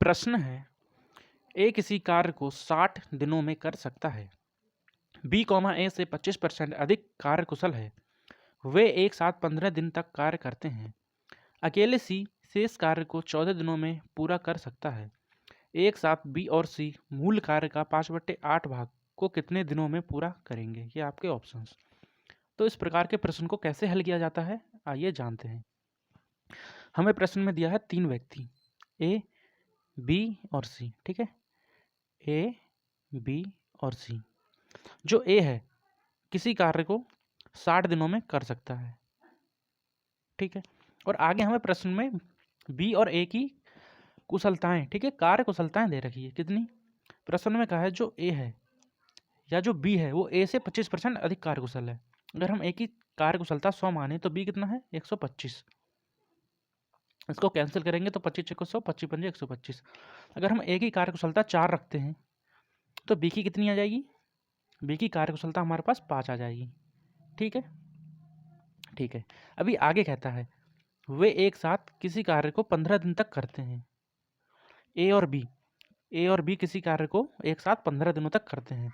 प्रश्न है, ए किसी कार्य को 60 दिनों में कर सकता है। बी कॉमा ए से 25% अधिक कार्य कुशल है। वे एक साथ 15 दिन तक कार्य करते हैं। अकेले सी शेष कार्य को 14 दिनों में पूरा कर सकता है। एक साथ बी और सी मूल कार्य का 5/8 भाग को कितने दिनों में पूरा करेंगे? ये आपके ऑप्शंस। तो इस प्रकार के प्रश्न को कैसे हल किया जाता है, आइए जानते हैं। हमें प्रश्न में दिया है 3 व्यक्ति, ए, बी और सी। ठीक है, ए, बी और सी। जो ए है किसी कार्य को 60 दिनों में कर सकता है। ठीक है, और आगे हमें प्रश्न में बी और ए की कुशलताएं, ठीक है, कार्य कुशलताएं दे रखी है। कितनी? प्रश्न में कहा है जो ए है या जो बी है वो ए से 25% अधिक कार्य कुशल है। अगर हम ए की कार्य कुशलता 100 माने तो बी कितना है? 125। इसको कैंसिल करेंगे तो 25 को 100, 25 पंजे 125। अगर हम ए की कार्य कुशलता 4 रखते हैं तो बी की कितनी आ जाएगी? बी की कार्य कुशलता हमारे पास 5 आ जाएगी। ठीक है, ठीक है। अभी आगे कहता है वे एक साथ किसी कार्य को 15 दिन तक करते हैं। ए और बी किसी कार्य को एक साथ 15 दिनों तक करते हैं।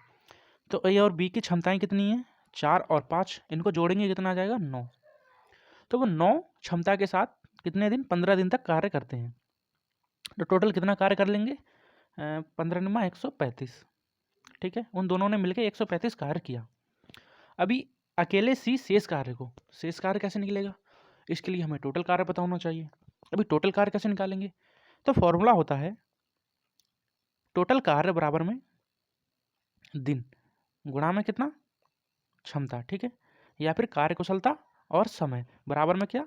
तो ए और बी की क्षमताएं कितनी हैं? 4 और 5, इनको जोड़ेंगे कितना आ जाएगा? 9। तो वो 9 क्षमता के साथ कितने दिन? 15 दिन तक कार्य करते हैं। तो टोटल कितना कार्य कर लेंगे? 15 × 135। ठीक है, उन दोनों ने मिलकर 135 कार्य किया। अभी अकेले सी शेष कार्य कैसे निकलेगा? इसके लिए हमें टोटल कार्य पता होना चाहिए। अभी टोटल कार्य कैसे निकालेंगे? तो फॉर्मूला होता है टोटल कार्य बराबर में दिन गुणा में कितना? क्षमता। ठीक है, या फिर कार्य कुशलता और समय बराबर में क्या?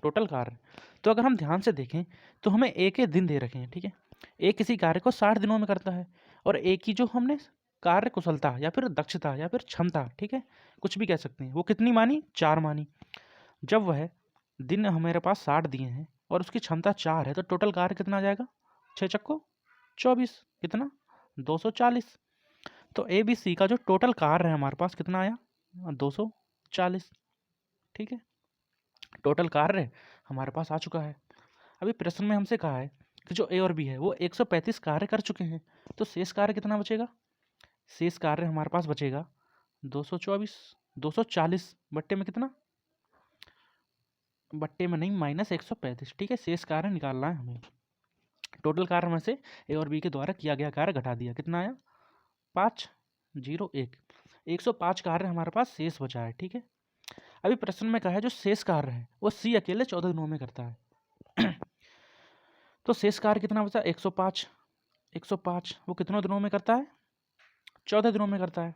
टोटल कार्य। तो अगर हम ध्यान से देखें तो हमें ए के दिन दे रखे हैं। ठीक है, ए किसी कार्य को 60 दिनों में करता है और ए की जो हमने कार्य कुशलता या फिर दक्षता या फिर क्षमता, ठीक है, कुछ भी कह सकते हैं, वो कितनी मानी? 4 मानी। जब वह दिन हमारे पास 60 दिए हैं और उसकी क्षमता 4 है तो टोटल कार्य कितना आ जाएगा? 6 चक्को 24, कितना? 240। तो ए बी सी का जो टोटल कार्य है हमारे पास कितना आया? 240। ठीक है, टोटल कार्य हमारे पास आ चुका है। अभी प्रश्न में हमसे कहा है कि जो ए और बी है वो 135 कार्य कर चुके हैं, तो शेष कार्य कितना बचेगा? शेष कार्य हमारे पास बचेगा 224। 240 बट्टे में कितना? बट्टे में नहीं, -135। ठीक है, शेष कार्य निकालना है हमें। टोटल कार्य में से ए और बी के द्वारा किया गया कार्य घटा दिया, कितना आया? 501। 105 कार्य हमारे पास शेष बचा है। ठीक है, अभी प्रश्न में कहा है जो शेष कार्य है वो सी अकेले 14 दिनों में करता है। तो शेष कार्य कितना बचा? 105। 105 वो कितनों दिनों में करता है? 14 दिनों में करता है।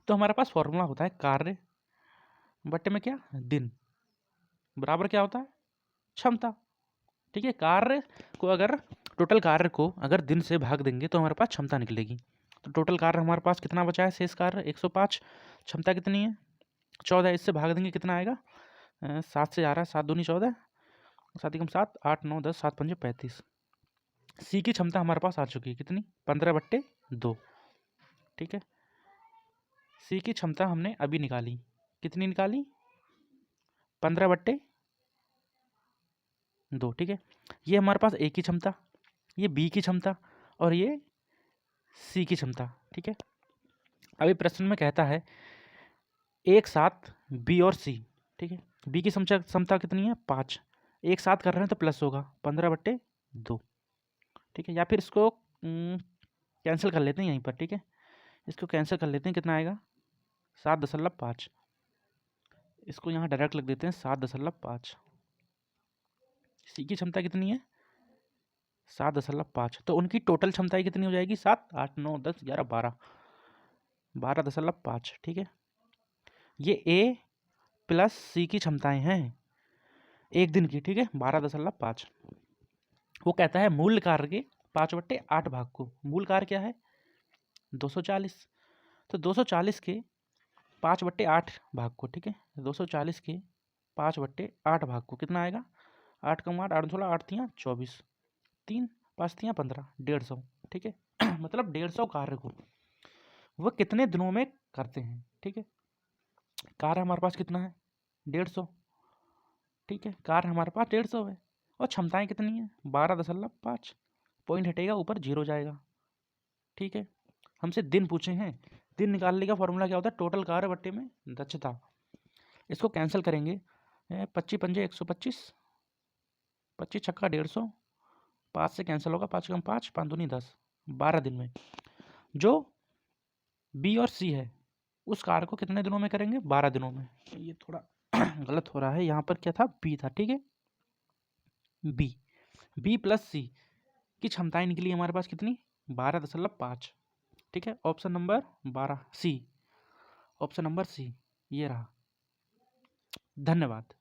तो हमारे पास फॉर्मूला होता है कार्य बट्टे में क्या? दिन बराबर क्या होता है? क्षमता। ठीक है, कार्य को अगर टोटल कार्य को अगर दिन से भाग देंगे तो हमारे पास क्षमता निकलेगी। तो टोटल कार्य हमारे पास कितना बचा है? शेष कार्य 105, क्षमता कितनी है? 14। इससे भाग देंगे कितना आएगा? 7 से आ रहा है, 7 दूनी 14, 7 एकम 7, 8 9 10, 7 पंजे 35। सी की क्षमता हमारे पास आ चुकी है, कितनी? 15/2। ठीक है, सी की क्षमता हमने अभी निकाली, कितनी निकाली? 15/2। ठीक है, ये हमारे पास ए की क्षमता, ये बी की क्षमता और ये सी की क्षमता। ठीक है, अभी प्रश्न में कहता है एक साथ बी और सी, ठीक है, बी की क्षमता कितनी है? 5। एक साथ कर रहे हैं तो प्लस होगा 15/2। ठीक है, या फिर इसको कैंसिल कर लेते हैं यहीं पर। ठीक है, इसको कैंसिल कर लेते हैं, कितना आएगा? 7.5। इसको यहाँ डायरेक्ट लिख देते हैं 7.5। सी की क्षमता कितनी है? 7.5। तो उनकी टोटल क्षमता कितनी हो जाएगी? 7 8 9 10 11 12, 12.5। ठीक है, ये ए प्लस सी की क्षमताएं हैं एक दिन की। ठीक है, 12.5। वो कहता है मूल कार्य के 5/8 भाग को, मूल कार्य क्या है? 240। तो 240 के 5/8 भाग को, ठीक है, 240 के 5/8 भाग को कितना आएगा? 8 कम 8, 8 16, 8 3 24, 3 5 3 15, 150। ठीक है, मतलब 150 कार्य को वह कितने दिनों में करते हैं? ठीक है, कार्य हमारे पास कितना है? 150। ठीक है, कार्य हमारे पास 150 है और क्षमताएं कितनी है? 12.5। पॉइंट हटेगा, ऊपर 0 जाएगा। ठीक है, हमसे दिन पूछे हैं। दिन निकालने का फॉर्मूला क्या होता है? टोटल कार्य बट्टे में दक्षता। इसको कैंसिल करेंगे, 25 पंजे 125, 25 छक्का 150, 5 से कैंसिल होगा, 5 कम 5, 5 दूनी 10, 12 दिन में। जो बी और सी है उस कार्य को कितने दिनों में करेंगे? 12 दिनों में। ये थोड़ा गलत हो रहा है, यहाँ पर क्या था? बी था। ठीक है, बी प्लस सी की क्षमताएं निकली हमारे पास कितनी? 12.5। ठीक है, ऑप्शन नंबर 12 सी, ऑप्शन नंबर सी ये रहा। धन्यवाद।